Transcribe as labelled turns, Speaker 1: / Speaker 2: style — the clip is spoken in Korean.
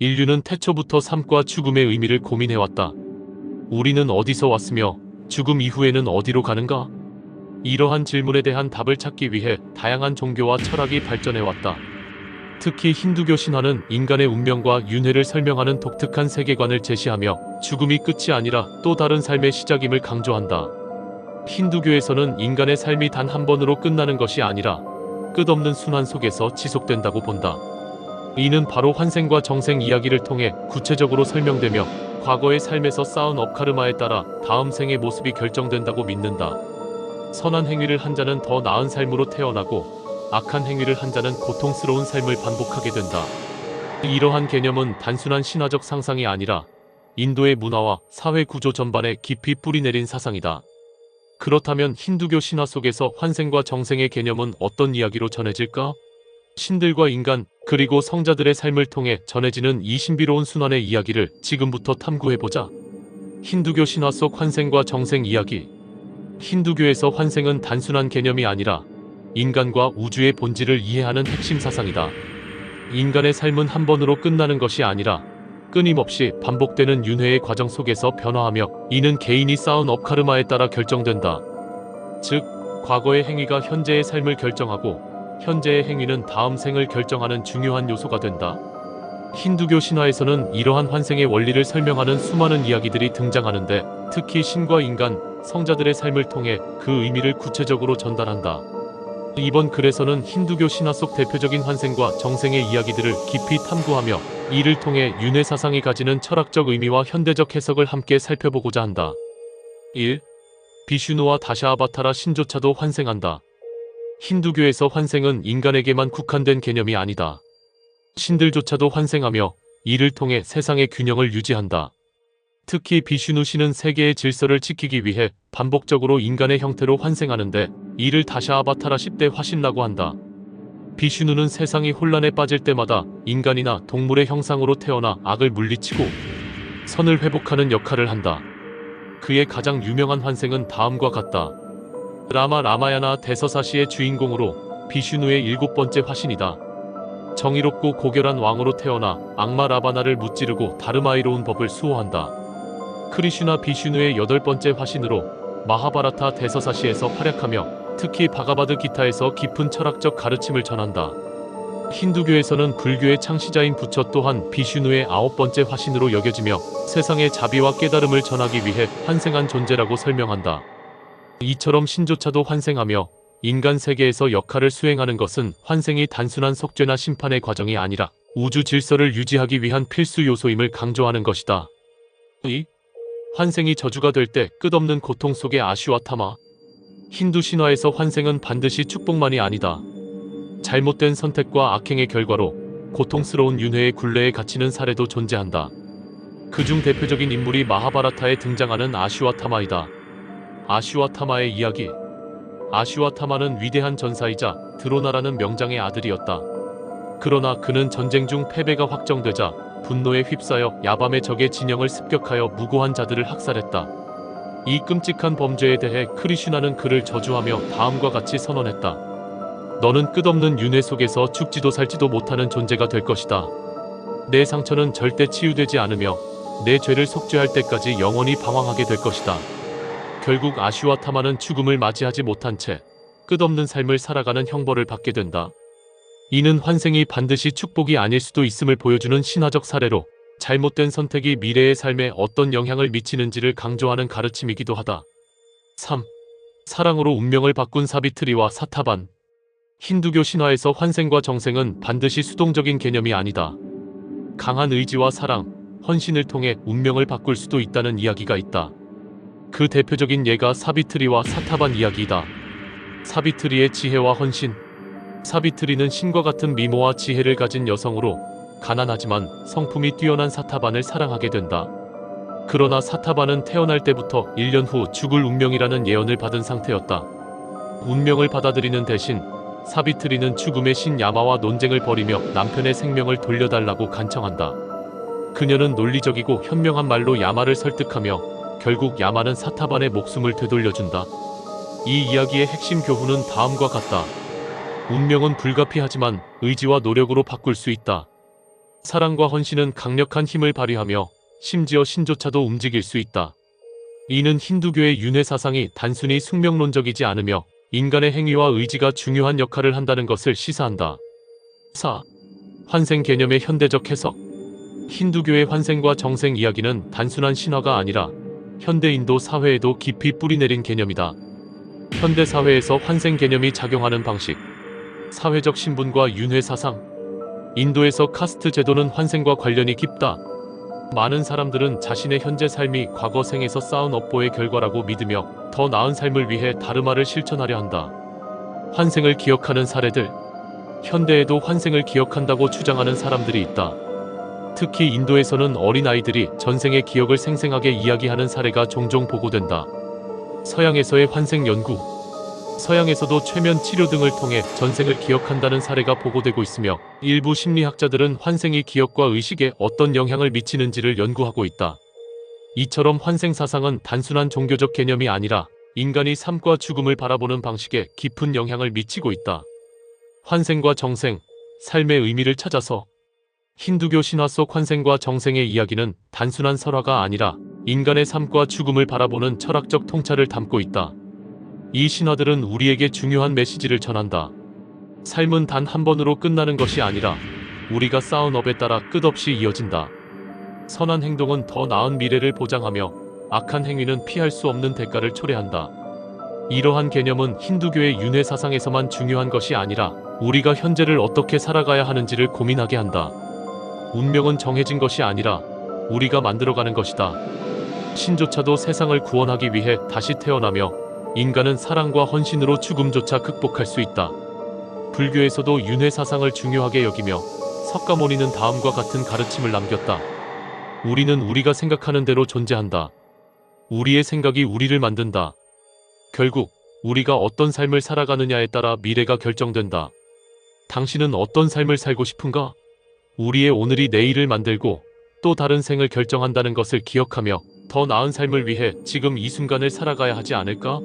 Speaker 1: 인류는 태초부터 삶과 죽음의 의미를 고민해왔다. 우리는 어디서 왔으며 죽음 이후에는 어디로 가는가? 이러한 질문에 대한 답을 찾기 위해 다양한 종교와 철학이 발전해왔다. 특히 힌두교 신화는 인간의 운명과 윤회를 설명하는 독특한 세계관을 제시하며 죽음이 끝이 아니라 또 다른 삶의 시작임을 강조한다. 힌두교에서는 인간의 삶이 단 한 번으로 끝나는 것이 아니라 끝없는 순환 속에서 지속된다고 본다. 이는 바로 환생과 정생 이야기를 통해 구체적으로 설명되며 과거의 삶에서 쌓은 업카르마에 따라 다음 생의 모습이 결정된다고 믿는다. 선한 행위를 한 자는 더 나은 삶으로 태어나고 악한 행위를 한 자는 고통스러운 삶을 반복하게 된다. 이러한 개념은 단순한 신화적 상상이 아니라 인도의 문화와 사회 구조 전반에 깊이 뿌리내린 사상이다. 그렇다면 힌두교 신화 속에서 환생과 정생의 개념은 어떤 이야기로 전해질까? 신들과 인간, 그리고 성자들의 삶을 통해 전해지는 이 신비로운 순환의 이야기를 지금부터 탐구해보자. 힌두교 신화 속 환생과 정생 이야기. 힌두교에서 환생은 단순한 개념이 아니라 인간과 우주의 본질을 이해하는 핵심 사상이다. 인간의 삶은 한 번으로 끝나는 것이 아니라 끊임없이 반복되는 윤회의 과정 속에서 변화하며 이는 개인이 쌓은 업카르마에 따라 결정된다. 즉, 과거의 행위가 현재의 삶을 결정하고 현재의 행위는 다음 생을 결정하는 중요한 요소가 된다. 힌두교 신화에서는 이러한 환생의 원리를 설명하는 수많은 이야기들이 등장하는데 특히 신과 인간, 성자들의 삶을 통해 그 의미를 구체적으로 전달한다. 이번 글에서는 힌두교 신화 속 대표적인 환생과 정생의 이야기들을 깊이 탐구하며 이를 통해 윤회 사상이 가지는 철학적 의미와 현대적 해석을 함께 살펴보고자 한다. 1. 비슈누와 다샤아바타라 신조차도 환생한다. 힌두교에서 환생은 인간에게만 국한된 개념이 아니다. 신들조차도 환생하며 이를 통해 세상의 균형을 유지한다. 특히 비슈누 신은 세계의 질서를 지키기 위해 반복적으로 인간의 형태로 환생하는데 이를 다샤아바타라 10대 화신라고 한다. 비슈누는 세상이 혼란에 빠질 때마다 인간이나 동물의 형상으로 태어나 악을 물리치고 선을 회복하는 역할을 한다. 그의 가장 유명한 환생은 다음과 같다. 라마야나 대서사시의 주인공으로 비슈누의 7번째 화신이다. 정의롭고 고결한 왕으로 태어나 악마 라바나를 무찌르고 다르마이로운 법을 수호한다. 크리슈나 비슈누의 8번째 화신으로 마하바라타 대서사시에서 활약하며 특히 바가바드 기타에서 깊은 철학적 가르침을 전한다. 힌두교에서는 불교의 창시자인 부처 또한 비슈누의 9번째 화신으로 여겨지며 세상의 자비와 깨달음을 전하기 위해 환생한 존재라고 설명한다. 이처럼 신조차도 환생하며 인간 세계에서 역할을 수행하는 것은 환생이 단순한 속죄나 심판의 과정이 아니라 우주 질서를 유지하기 위한 필수 요소임을 강조하는 것이다. 2. 환생이 저주가 될 때 끝없는 고통 속의 아슈와타마. 힌두 신화에서 환생은 반드시 축복만이 아니다. 잘못된 선택과 악행의 결과로 고통스러운 윤회의 굴레에 갇히는 사례도 존재한다. 그중 대표적인 인물이 마하바라타에 등장하는 아슈와타마이다. 아슈와타마의 이야기. 아슈와타마는 위대한 전사이자 드로나라는 명장의 아들이었다. 그러나 그는 전쟁 중 패배가 확정되자 분노에 휩싸여 야밤의 적의 진영을 습격하여 무고한 자들을 학살했다. 이 끔찍한 범죄에 대해 크리슈나는 그를 저주하며 다음과 같이 선언했다. 너는 끝없는 윤회 속에서 죽지도 살지도 못하는 존재가 될 것이다. 내 상처는 절대 치유되지 않으며 내 죄를 속죄할 때까지 영원히 방황하게 될 것이다. 결국 아슈와타마는 죽음을 맞이하지 못한 채 끝없는 삶을 살아가는 형벌을 받게 된다. 이는 환생이 반드시 축복이 아닐 수도 있음을 보여주는 신화적 사례로 잘못된 선택이 미래의 삶에 어떤 영향을 미치는지를 강조하는 가르침이기도 하다. 3. 사랑으로 운명을 바꾼 사비트리와 사타반. 힌두교 신화에서 환생과 정생은 반드시 수동적인 개념이 아니다. 강한 의지와 사랑, 헌신을 통해 운명을 바꿀 수도 있다는 이야기가 있다. 그 대표적인 예가 사비트리와 사타반 이야기이다. 사비트리의 지혜와 헌신. 사비트리는 신과 같은 미모와 지혜를 가진 여성으로 가난하지만 성품이 뛰어난 사타반을 사랑하게 된다. 그러나 사타반은 태어날 때부터 1년 후 죽을 운명이라는 예언을 받은 상태였다. 운명을 받아들이는 대신 사비트리는 죽음의 신 야마와 논쟁을 벌이며 남편의 생명을 돌려달라고 간청한다. 그녀는 논리적이고 현명한 말로 야마를 설득하며 결국 야마는 사타반의 목숨을 되돌려준다. 이 이야기의 핵심 교훈은 다음과 같다. 운명은 불가피하지만 의지와 노력으로 바꿀 수 있다. 사랑과 헌신은 강력한 힘을 발휘하며 심지어 신조차도 움직일 수 있다. 이는 힌두교의 윤회 사상이 단순히 숙명론적이지 않으며 인간의 행위와 의지가 중요한 역할을 한다는 것을 시사한다. 4. 환생 개념의 현대적 해석. 힌두교의 환생과 정생 이야기는 단순한 신화가 아니라 현대 인도 사회에도 깊이 뿌리내린 개념이다. 현대 사회에서 환생 개념이 작용하는 방식, 사회적 신분과 윤회 사상. 인도에서 카스트 제도는 환생과 관련이 깊다. 많은 사람들은 자신의 현재 삶이 과거 생에서 쌓은 업보의 결과라고 믿으며 더 나은 삶을 위해 다르마를 실천하려 한다. 환생을 기억하는 사례들. 현대에도 환생을 기억한다고 주장하는 사람들이 있다. 특히 인도에서는 어린아이들이 전생의 기억을 생생하게 이야기하는 사례가 종종 보고된다. 서양에서의 환생 연구. 서양에서도 최면 치료 등을 통해 전생을 기억한다는 사례가 보고되고 있으며 일부 심리학자들은 환생이 기억과 의식에 어떤 영향을 미치는지를 연구하고 있다. 이처럼 환생 사상은 단순한 종교적 개념이 아니라 인간이 삶과 죽음을 바라보는 방식에 깊은 영향을 미치고 있다. 환생과 정생, 삶의 의미를 찾아서. 힌두교 신화 속 환생과 정생의 이야기는 단순한 설화가 아니라 인간의 삶과 죽음을 바라보는 철학적 통찰을 담고 있다. 이 신화들은 우리에게 중요한 메시지를 전한다. 삶은 단 한 번으로 끝나는 것이 아니라 우리가 쌓은 업에 따라 끝없이 이어진다. 선한 행동은 더 나은 미래를 보장하며 악한 행위는 피할 수 없는 대가를 초래한다. 이러한 개념은 힌두교의 윤회 사상에서만 중요한 것이 아니라 우리가 현재를 어떻게 살아가야 하는지를 고민하게 한다. 운명은 정해진 것이 아니라 우리가 만들어가는 것이다. 신조차도 세상을 구원하기 위해 다시 태어나며 인간은 사랑과 헌신으로 죽음조차 극복할 수 있다. 불교에서도 윤회 사상을 중요하게 여기며 석가모니는 다음과 같은 가르침을 남겼다. 우리는 우리가 생각하는 대로 존재한다. 우리의 생각이 우리를 만든다. 결국 우리가 어떤 삶을 살아가느냐에 따라 미래가 결정된다. 당신은 어떤 삶을 살고 싶은가? 우리의 오늘이 내일을 만들고 또 다른 생을 결정한다는 것을 기억하며 더 나은 삶을 위해 지금 이 순간을 살아가야 하지 않을까?